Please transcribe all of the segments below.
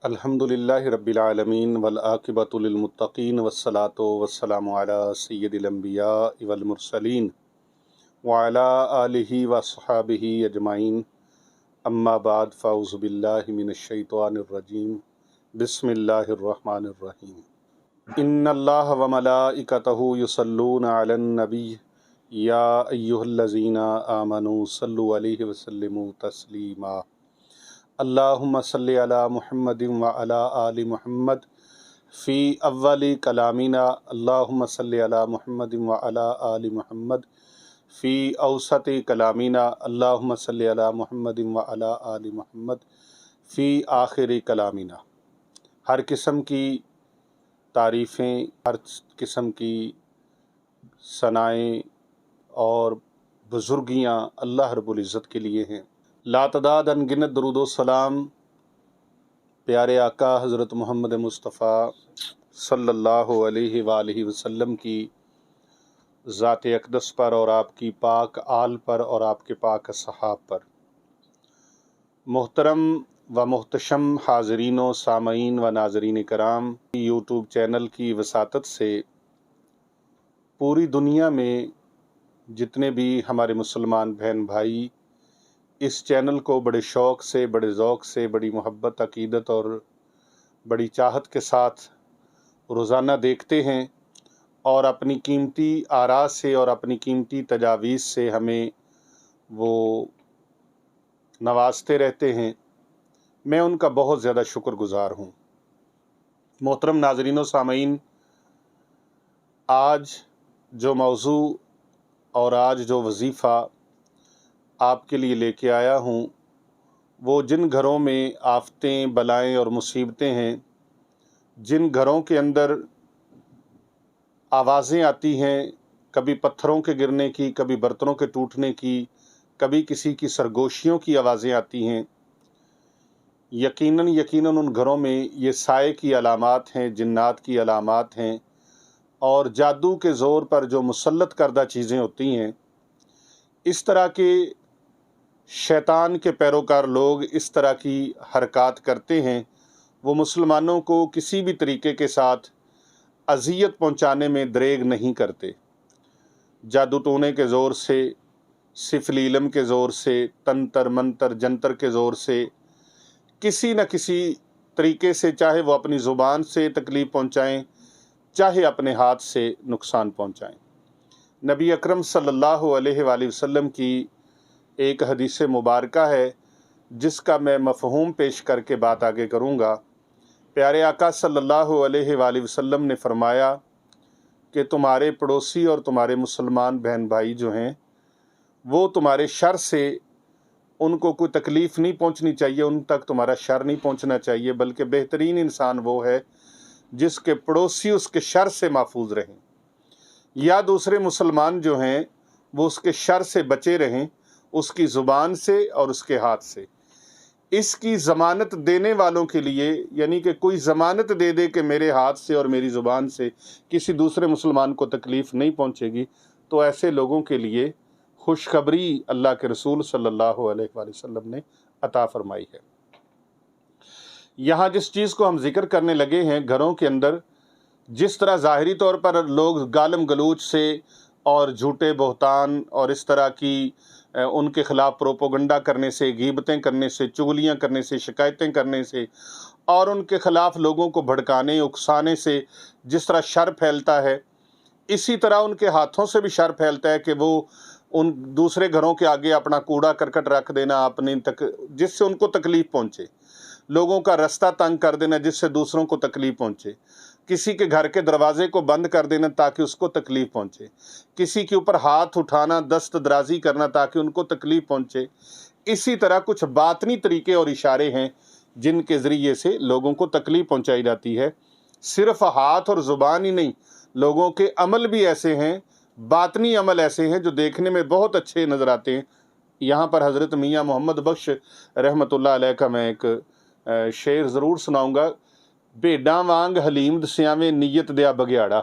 الحمدللہ رب العالمین والعاقبۃ للمتقین والصلاۃ والسلام علی سید الانبیاء والمرسلین وعلی آلہ وصحابہ اجمعین اما بعد فاعوذ باللہ من الشیطان الرجیم بسم اللہ الرحمن الرحیم ان اللہ وملائکتہ یصلون علی النبی یا ایہا الذین آمنوا صلوا علیہ وسلموا تسلیما اللہم صلی علی محمد وعلی آل محمد فی اول کلامنا اللہم صلی علی محمد وعلی آل محمد فی اوسط کلامنا اللہم صلی علی محمد وعلی آل محمد فی آخر کلامنا۔ ہر قسم کی تعریفیں، ہر قسم کی ثنائیں اور بزرگیاں اللہ رب العزت کے لیے ہیں۔ لاتعداد انگنت درود و سلام پیارے آقا حضرت محمد مصطفیٰ صلی اللہ علیہ وآلہ وسلم کی ذات اقدس پر اور آپ کی پاک آل پر اور آپ کے پاک اصحاب پر۔ محترم و محتشم حاضرین و سامعین و ناظرین کرام، یوٹیوب چینل کی وساطت سے پوری دنیا میں جتنے بھی ہمارے مسلمان بہن بھائی اس چینل کو بڑے شوق سے، بڑے ذوق سے، بڑی محبت، عقیدت اور بڑی چاہت کے ساتھ روزانہ دیکھتے ہیں اور اپنی قیمتی آراء سے اور اپنی قیمتی تجاویز سے ہمیں وہ نوازتے رہتے ہیں، میں ان کا بہت زیادہ شکر گزار ہوں۔ محترم ناظرین و سامعین، آج جو موضوع اور آج جو وظیفہ آپ کے لیے لے کے آیا ہوں، وہ جن گھروں میں آفتیں، بلائیں اور مصیبتیں ہیں، جن گھروں کے اندر آوازیں آتی ہیں، کبھی پتھروں کے گرنے کی، کبھی برتنوں کے ٹوٹنے کی، کبھی کسی کی سرگوشیوں کی آوازیں آتی ہیں، یقیناً ان گھروں میں یہ سائے کی علامات ہیں، جنات کی علامات ہیں، اور جادو کے زور پر جو مسلط کردہ چیزیں ہوتی ہیں۔ اس طرح کے شیطان کے پیروکار لوگ اس طرح کی حرکات کرتے ہیں، وہ مسلمانوں کو کسی بھی طریقے کے ساتھ اذیت پہنچانے میں دریغ نہیں کرتے۔ جادو ٹونے کے زور سے، سفلیلم کے زور سے، تنتر منتر جنتر کے زور سے، کسی نہ کسی طریقے سے، چاہے وہ اپنی زبان سے تکلیف پہنچائیں، چاہے اپنے ہاتھ سے نقصان پہنچائیں۔ نبی اکرم صلی اللہ علیہ وآلہ وسلم کی ایک حدیث مبارکہ ہے جس کا میں مفہوم پیش کر کے بات آگے کروں گا۔ پیارے آقا صلی اللہ علیہ وآلہ وسلم نے فرمایا کہ تمہارے پڑوسی اور تمہارے مسلمان بہن بھائی جو ہیں، وہ تمہارے شر سے، ان کو کوئی تکلیف نہیں پہنچنی چاہیے، ان تک تمہارا شر نہیں پہنچنا چاہیے، بلکہ بہترین انسان وہ ہے جس کے پڑوسی اس کے شر سے محفوظ رہیں، یا دوسرے مسلمان جو ہیں وہ اس کے شر سے بچے رہیں، اس کی زبان سے اور اس کے ہاتھ سے۔ اس کی ضمانت دینے والوں کے لیے، یعنی کہ کوئی ضمانت دے دے کہ میرے ہاتھ سے اور میری زبان سے کسی دوسرے مسلمان کو تکلیف نہیں پہنچے گی، تو ایسے لوگوں کے لیے خوشخبری اللہ کے رسول صلی اللہ علیہ وآلہ وسلم نے عطا فرمائی ہے۔ یہاں جس چیز کو ہم ذکر کرنے لگے ہیں، گھروں کے اندر جس طرح ظاہری طور پر لوگ گالم گلوچ سے اور جھوٹے بہتان اور اس طرح کی ان کے خلاف پروپوگنڈا کرنے سے، غیبتیں کرنے سے، چغلیاں کرنے سے، شکایتیں کرنے سے اور ان کے خلاف لوگوں کو بھڑکانے، اکسانے سے جس طرح شر پھیلتا ہے، اسی طرح ان کے ہاتھوں سے بھی شر پھیلتا ہے کہ وہ ان دوسرے گھروں کے آگے اپنا کوڑا کرکٹ رکھ دینا، جس سے ان کو تکلیف پہنچے، لوگوں کا رستہ تنگ کر دینا جس سے دوسروں کو تکلیف پہنچے، کسی کے گھر کے دروازے کو بند کر دینا تاکہ اس کو تکلیف پہنچے، کسی کے اوپر ہاتھ اٹھانا، دست درازی کرنا تاکہ ان کو تکلیف پہنچے۔ اسی طرح کچھ باطنی طریقے اور اشارے ہیں جن کے ذریعے سے لوگوں کو تکلیف پہنچائی جاتی ہے۔ صرف ہاتھ اور زبان ہی نہیں، لوگوں کے عمل بھی ایسے ہیں، باطنی عمل ایسے ہیں جو دیکھنے میں بہت اچھے نظر آتے ہیں۔ یہاں پر حضرت میاں محمد بخش رحمۃ اللہ علیہ کا میں ایک شعر ضرور سناؤں گا۔ بھیڈاں وانگ حلیم دسیاویں نیت دیا بگیاڑا،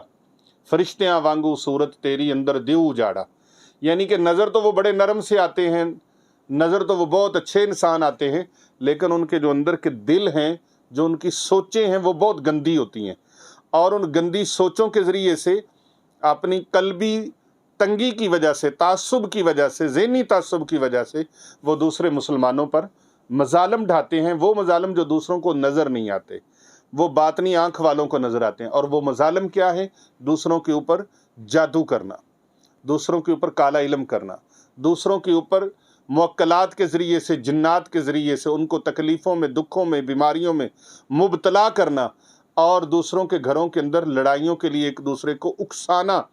فرشتیاں وانگو صورت تیری اندر دیو اجاڑا۔ یعنی کہ نظر تو وہ بڑے نرم سے آتے ہیں، نظر تو وہ بہت اچھے انسان آتے ہیں، لیکن ان کے جو اندر کے دل ہیں जो उनकी सोचें हैं वो बहुत गंदी होती हैं, और उन गंदी सोचों के ज़रिए से अपनी कल्बी तंगी की वजह से, तासुब की वजह से, ज़हनी तासुब की वजह से वो दूसरे मुसलमानों पर मजालम ढाते हैं। वो मजालम जो दूसरों को नज़र नहीं आते, वो बातनी आँख वालों को नज़र आते हैं। और वो मजालम क्या है? दूसरों के ऊपर जादू करना, दूसरों के ऊपर काला इल्म करना, दूसरों के ऊपर मुअक्कलात के ज़रिए से, जिन्नात के ज़रिए से उनको तकलीफ़ों में, दुखों में, बीमारियों में मुब्तला करना, और दूसरों के घरों के अंदर लड़ाइयों के लिए एक दूसरे को उकसाना,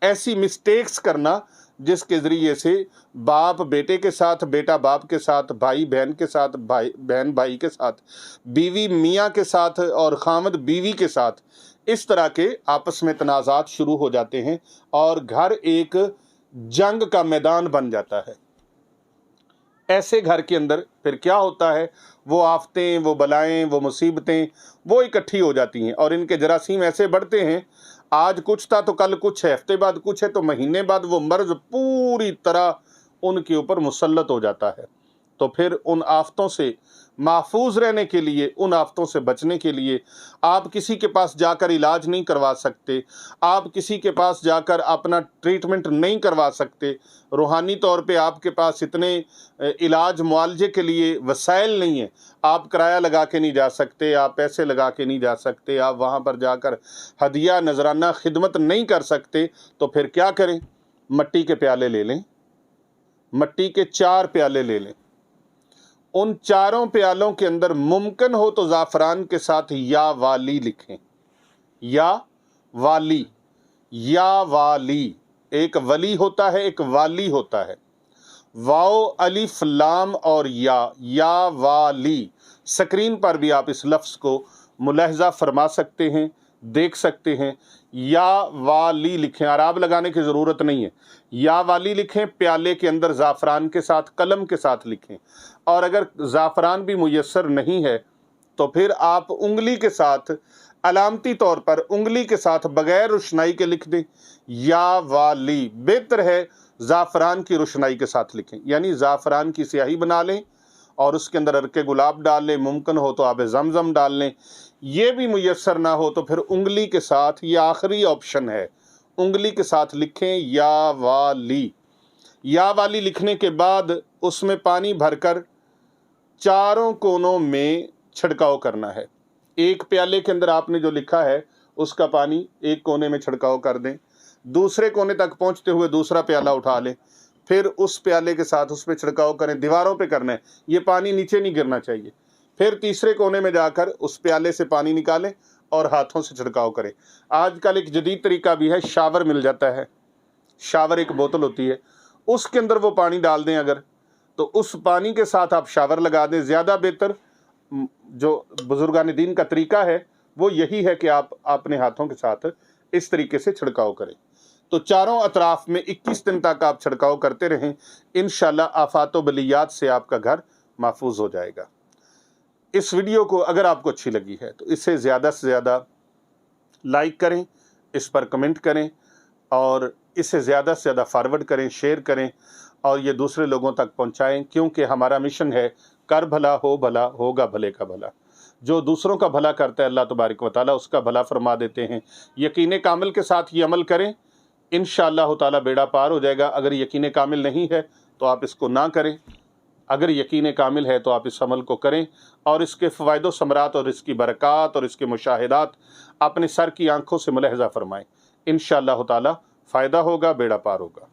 ऐसी मिस्टेक्स करना जिसके ज़रिए से बाप बेटे के साथ, बेटा बाप के साथ, भाई बहन के साथ, भाई बहन भाई के साथ, बीवी मियाँ के साथ और खामद बीवी के साथ इस तरह के आपस में तनाज़ात शुरू हो जाते हैं और घर एक जंग का मैदान बन जाता है। ऐसे घर के अंदर फिर क्या होता है? वो आफतें, वो बलाएं, वो मुसीबतें वो इकट्ठी हो जाती हैं और इनके जरासीम ऐसे बढ़ते हैं, आज कुछ था तो कल कुछ है, हफ्ते बाद कुछ है तो महीने बाद वो मर्ज पूरी तरह उनके ऊपर मुसल्लत हो जाता है। तो फिर उन आफतों से महफूज रहने के लिए, उन आफतों से बचने के लिए आप किसी के पास जाकर इलाज नहीं करवा सकते, आप किसी के पास जाकर अपना ट्रीटमेंट नहीं करवा सकते। रूहानी तौर पे आपके पास इतने इलाज मुआलजे के लिए वसाइल नहीं है, आप किराया लगा के नहीं जा सकते, आप पैसे लगा के नहीं जा सकते, आप वहाँ पर जाकर हदिया नजराना खिदमत नहीं कर सकते। तो फिर क्या करें? मट्टी के प्याले ले लें, मट्टी के 4 प्याले ले लें। उन चारों प्यालों के अंदर मुमकिन हो तो ज़ाफ़रान के साथ या वाली लिखें, या वाली, या वाली। एक वली होता है, एक वाली होता है। वाओ अलिफ लाम और या वाली। स्क्रीन पर भी आप इस लफ्ज़ को मुलाहजा फरमा सकते हैं, देख सकते हैं। या वाली लिखें, अराब लगाने की ज़रूरत नहीं है। या वाली लिखें, प्याले के अंदर ज़ाफ़रान के साथ, कलम के साथ लिखें। और अगर ज़ाफ़रान भी मुयस्सर नहीं है तो फिर आप उंगली के साथ, अलामती तौर पर उंगली के साथ बग़ैर रुशनाई के लिख दें। या वाली बेहतर है ज़ाफ़रान की रुशनाई के साथ लिखें, यानी ज़ाफ़रान की स्याही बना लें और उसके अंदर अरके गुलाब डाल लें, मुमकिन हो तो आब ज़मज़म डाल लें। ये भी मुयस्सर ना हो तो फिर उंगली के साथ, ये आखिरी ऑप्शन है, उंगली के साथ लिखें या वाली। या वाली लिखने के बाद उसमें पानी भरकर चारों कोनों में छिड़काव करना है। एक प्याले के अंदर आपने जो लिखा है उसका पानी एक कोने में छिड़काव कर दें, दूसरे कोने तक पहुंचते हुए दूसरा प्याला उठा लें, फिर उस प्याले के साथ उस पर छिड़काव करें। दीवारों पे करना है, ये पानी नीचे नहीं गिरना चाहिए। फिर तीसरे कोने में जाकर उस प्याले से पानी निकालें और हाथों से छिड़काव करें। आजकल एक जदीद तरीका भी है, शावर मिल जाता है, शावर एक बोतल होती है, उसके अंदर वो पानी डाल दें अगर, तो उस पानी के साथ आप शावर लगा दें। ज़्यादा बेहतर जो बुजुर्गान दीन का तरीका है वो यही है कि आप अपने हाथों के साथ इस तरीके से छिड़काव करें। तो चारों अतराफ में 21 दिन तक आप छिड़काव करते रहें, इंशाल्लाह आफात व बलियात से आपका घर महफूज हो जाएगा। इस वीडियो को अगर आपको अच्छी लगी है तो इसे ज़्यादा से ज़्यादा लाइक करें, इस पर कमेंट करें और इसे ज़्यादा से ज़्यादा फॉरवर्ड करें, शेयर करें और ये दूसरे लोगों तक पहुंचाएं, क्योंकि हमारा मिशन है कर भला हो भला, होगा भले का भला। जो दूसरों का भला करता है अल्लाह तबारक व तआला उसका भला फरमा देते हैं। यकीन कामिल के साथ ये अमल करें, इंशाअल्लाह ताला बेड़ा पार हो जाएगा। अगर यकीन कामिल नहीं है तो आप इसको ना करें, अगर यकीन कामिल है तो आप इस अमल को करें और इसके फ़वाइद व समरात और इसकी बरक़ात और इसके मुशाहिदात अपने सर की आँखों से मुलाहज़ा फरमाएँ। इंशाअल्लाह ताला फ़ायदा होगा, बेड़ा पार होगा।